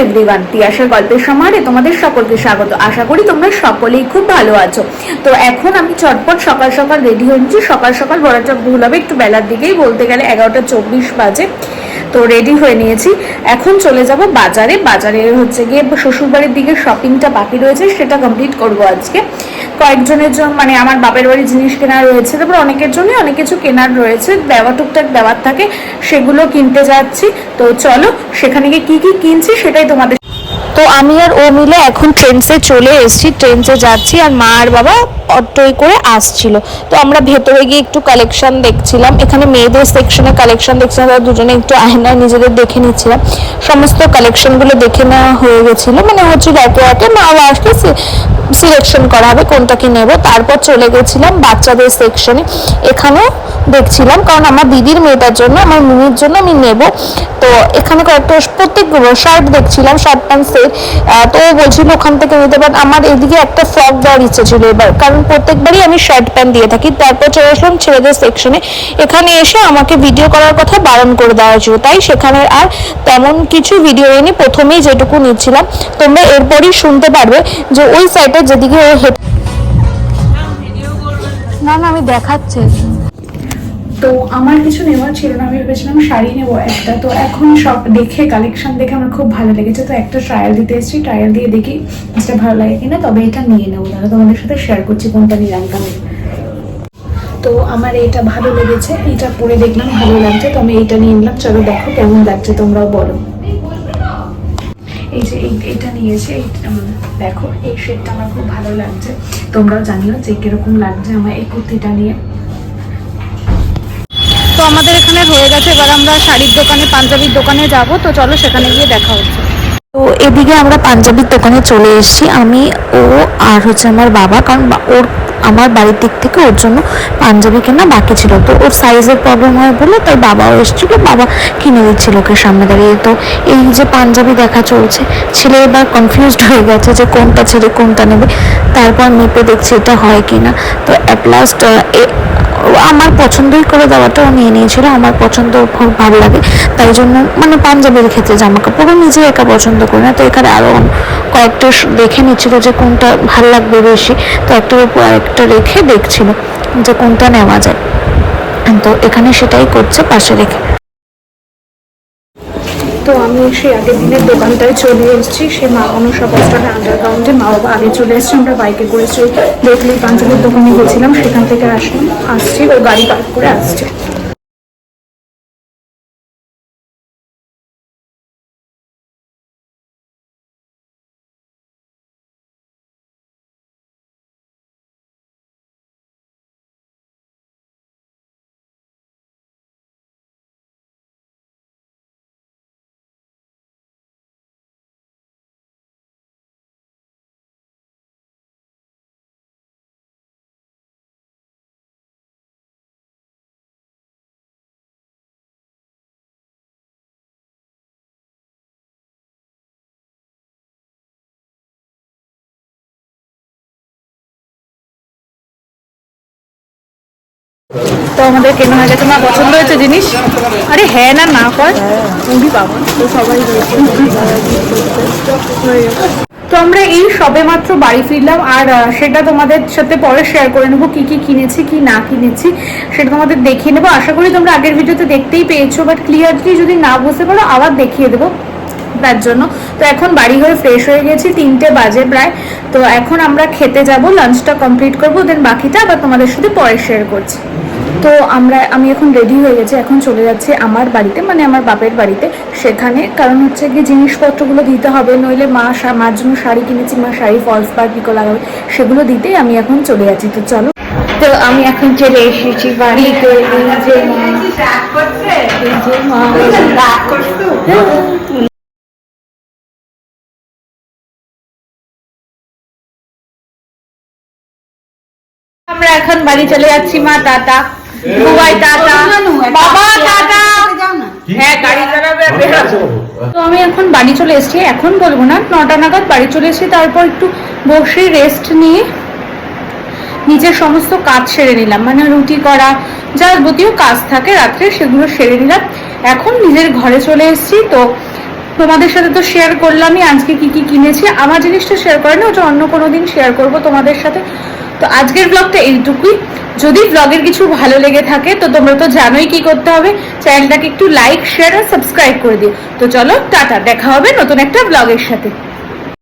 Everyone, তিয়াশার গল্পের সমাহারে তোমাদের সকলকে স্বাগত। আশা করি তোমরা সকলেই খুব ভালো আছো। তো এখন আমি চটপট সকাল সকাল রেডি হয়ে নিচ্ছি। সকাল সকাল বলাটা ভুল হবে, একটু বেলার দিকেই, বলতে গেলে 11:24 বাজে। তো রেডি হয়ে নিয়েছি, এখন চলে যাব বাজারে। বাজারে হচ্ছে গিয়ে শ্বশুরবাড়ির দিকে শপিংটা বাকি রয়েছে, সেটা কমপ্লিট করব আজকে। কয়েকজনের জন্য, মানে আমার বাপের বাড়ির জিনিস কেনা রয়েছে, তারপর অনেকের জন্য অনেক কিছু কেনার রয়েছে, দেওয়া টুকটাক দেওয়ার থাকে, সেগুলো কিনতে যাচ্ছি। তো চলো সেখানে গিয়ে কি কি কিনছি সেটাই তোমাদের। তো আমি আর ও মিলে এখন ট্রেনসে চলে এসেছি, ট্রেনসে যাচ্ছি, আর মা আর বাবা অটোয় করে আসছিল। তো আমরা ভেতরে গিয়ে একটু কালেকশন দেখছিলাম, এখানে মেয়েদের সেকশনে কালেকশন দেখছিলাম, তারা দুজনে একটু আয়নায় নিজেদের দেখে নিচ্ছিলাম। সমস্ত কালেকশনগুলো দেখে নেওয়া হয়ে গেছিলো, মানে হচ্ছিল একে একে মা আসলে সিলেকশন করা হবে কোনটা কি নেব। তারপর চলে গেছিলাম বাচ্চাদের সেকশনে, এখানেও দেখছিলাম, কারণ আমার দিদির মেয়েটার জন্য, আমার মিমির জন্য আমি নেব। তো এখানে কয়েকটা প্রত্যেকগুলো শার্ট দেখছিলাম, শার্ট প্যান্ট সেট। তো বলছিল ওখান থেকে নিতে পারেন। আমার এদিকে একটা ফ্রক দেওয়ার ইচ্ছে ছিল এবার, কারণ প্রত্যেকবারই আমি শার্ট প্যান্ট দিয়ে থাকি। তারপর চলে আসলাম ছেলেদের সেকশনে, এখানে এসে আমাকে ভিডিও করার কথা বারণ করে দেওয়া হয়েছিল, তাই সেখানে আর তেমন কিছু ভিডিও এনে প্রথমেই যেটুকু নিচ্ছিলাম। তোমরা এরপরই শুনতে পারবে যে ওই সাইডে যেদিকে ও না না আমি দেখাচ্ছি। তো আমার কিছু নেওয়ার ছিল না, আমি ভেবেছিলাম শাড়ি নেবো একটা। তো এখন সব দেখে, কালেকশন দেখে আমার খুব ভালো লেগেছে, তো একটা ট্রায়াল দিতে এসেছি, ট্রায়াল দিয়ে দেখি যেটা ভালো লাগে কিনা, তবে এটা নিয়ে নেবো। তাহলে তোমাদের সাথে শেয়ার করছি কোনটা নিলাম কেমন। তো আমার এটা ভালো লেগেছে, এটা পরে দেখলাম ভালো লাগছে, তো আমি এইটা নিয়ে নিলাম। চলো দেখো কেমন লাগছে, তোমরাও বলো। এই যে এটা নিয়েছে, দেখো এই শেডটা আমার খুব ভালো লাগছে, তোমরাও জানিও যে কিরকম লাগছে আমার এই কুর্তিটা নিয়ে। তো আমাদের এখানে হয়ে গেছে, এবার আমরা শাড়ির দোকানে, পাঞ্জাবির দোকানে যাব। তো চলো সেখানে গিয়ে দেখা হচ্ছে। তো এদিকে আমরা পাঞ্জাবির দোকানে চলে এসেছি, আমি, ও আর হচ্ছে আমার বাবা, কারণ ওর আমার বাড়ির দিক থেকে ওর জন্য পাঞ্জাবি কেনা বাকি ছিল। তো ওর সাইজের প্রবলেম হয় বলে তাই বাবাও এসেছিলো, বাবা কিনে দিচ্ছিল ওকে সামনে দাঁড়িয়ে। তো এই যে পাঞ্জাবি দেখা চলছে, ছেলে এবার কনফিউজড হয়ে গেছে যে কোনটা ছেড়ে কোনটা নেবে। তারপর মেপে দেখছি এটা হয় কিনা। তো অ্যাট লাস্ট আমার পছন্দই করে দেওয়াটাও নিয়ে নিয়েছিল, আমার পছন্দ খুব ভালো লাগে, তাই জন্য মানে পাঞ্জাবির ক্ষেত্রে জামা কাপড়ও নিজে একা পছন্দ করি না, তো এখানে আরও কয়েকটা দেখে নিচ্ছিল যে কোনটা ভালো লাগবে বেশি। তো একটার উপর আরেকটা রেখে দেখছিল যে কোনটা নেওয়া যায়, তো এখানে সেটাই করছে পাশে রেখে। তো আমি সেই আগের দিনের দোকানটায় চলে এসেছি, সেই মা মনসা পোস্টারে আন্ডারগ্রাউন্ডে। মা বাবা আগে চলে এসেছি, আমরা বাইকে করে দেখলি পাঞ্জাবির দোকানে গেছিলাম, সেখান থেকে আসছি, ও গাড়ি পার্ক করে আসছে। তো আমাদের কেনা হয়ে গেছে। মা পছন্দ হয়েছে জিনিস? আরে হ্যাঁ না না কর, উনি পাবো তো সবাই। তো আমরা এই সবে মাত্র বাড়ি ফিরলাম, আর সেটা তোমাদের সাথে পরে শেয়ার করে নেবো, কি কি কিনেছি কি না কিনেছি সেটা তোমাদের দেখিয়ে নেবো। আশা করি তোমরা আগের ভিডিওতে দেখতেই পেয়েছো, বাট ক্লিয়ারলি যদি না বুঝতে পারো আবার দেখিয়ে দেবো তার জন্য। তো এখন বাড়ি হয়ে ফ্রেশ হয়ে গেছি, 3টে বাজে প্রায়। তো এখন আমরা খেতে যাব, লাঞ্চটা কমপ্লিট করবো, দেন বাকিটা আবার তোমাদের সাথে পরে শেয়ার করছি। তো আমি এখন রেডি হয়ে গেছি, এখন চলে যাচ্ছি আমার বাড়িতে, মানে আমার বাপের বাড়িতে, সেখানে কারণ হচ্ছে কি জিনিসপত্রগুলো দিতে হবে, নইলে মার জন্য শাড়ি কিনেছি, মা শাড়ি ফলস পার পিকো লাগাবে, সেগুলো দিতেই আমি এখন চলে যাচ্ছি। তো চলো, তো আমি এখন চলে এসেছি বাড়িতে। আমরা এখন বাড়ি চলে যাচ্ছি, মা টাটা, বুবাই টাটা, বাবা টাটা। হ্যাঁ গাড়ি চালাবে। তো আমি এখন বাড়ি চলে এসেছি, এখন বলবো না, 9টা নাগাদ বাড়ি চলে এসেছি। তারপর একটু বসে রেস্ট নিয়ে নিজের সমস্ত কাজ সেরে নিলাম, মানে রুটি করা, যাবতীয় কাজ থাকে রাত্রে সেগুলো সেরে নিলাম। এখন নিজের ঘরে চলে এসেছি। তো তোমাদের সাথে তো শেয়ার করলামই আজকে কি কি কিনেছি। আমার জিনিসটা শেয়ার করিনি, ওটা অন্য কোনো দিন শেয়ার করবো তোমাদের সাথে। তো আজকের ব্লগটা এইটুকুই। যদি ব্লগের কিছু ভালো লেগে থাকে তো তোমরা তো জানোই কি করতে হবে, চ্যানেলটাকে একটু লাইক শেয়ার আর সাবস্ক্রাইব করে দিও। তো চলো টাটা, দেখা হবে নতুন একটা ব্লগের সাথে।